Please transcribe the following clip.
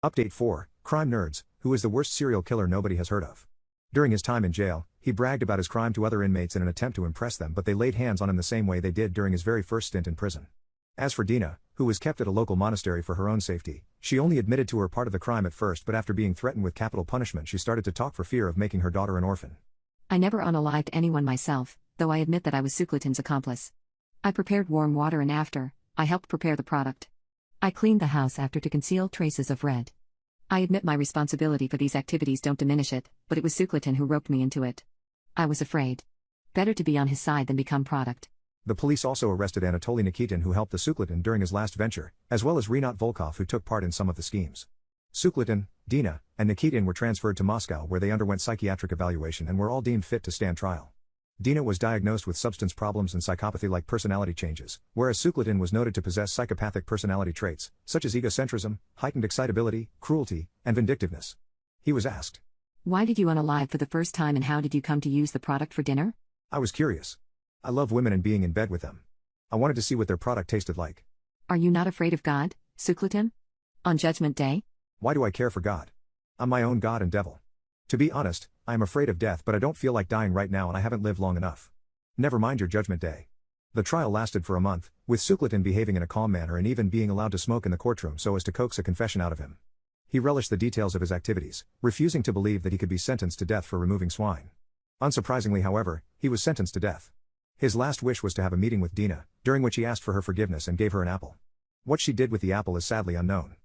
Update 4, Crime Nerds, who is the worst serial killer nobody has heard of. During his time in jail, he bragged about his crime to other inmates in an attempt to impress them, but they laid hands on him the same way they did during his very first stint in prison. As for Dina, who was kept at a local monastery for her own safety, she only admitted to her part of the crime at first, but after being threatened with capital punishment she started to talk for fear of making her daughter an orphan. I never unalived anyone myself, though I admit that I was Suklatin's accomplice. I prepared warm water and after, I helped prepare the product. I cleaned the house after to conceal traces of red. I admit my responsibility for these activities don't diminish it, but it was Suklatin who roped me into it. I was afraid. Better to be on his side than become product. The police also arrested Anatoly Nikitin, who helped the Suklatin during his last venture, as well as Rinat Volkov, who took part in some of the schemes. Suklatin, Dina, and Nikitin were transferred to Moscow, where they underwent psychiatric evaluation and were all deemed fit to stand trial. Dina was diagnosed with substance problems and psychopathy-like personality changes, whereas Suklatin was noted to possess psychopathic personality traits, such as egocentrism, heightened excitability, cruelty, and vindictiveness. He was asked, "Why did you unalive for the first time and how did you come to use the product for dinner?" "I was curious. I love women and being in bed with them. I wanted to see what their product tasted like." "Are you not afraid of God, Suklatin? On Judgment Day?" "Why do I care for God? I'm my own God and devil. To be honest, I am afraid of death, but I don't feel like dying right now and I haven't lived long enough. Never mind your Judgment Day." The trial lasted for a month, with Suklatin behaving in a calm manner and even being allowed to smoke in the courtroom so as to coax a confession out of him. He relished the details of his activities, refusing to believe that he could be sentenced to death for removing swine. Unsurprisingly, however, he was sentenced to death. His last wish was to have a meeting with Dina, during which he asked for her forgiveness and gave her an apple. What she did with the apple is sadly unknown.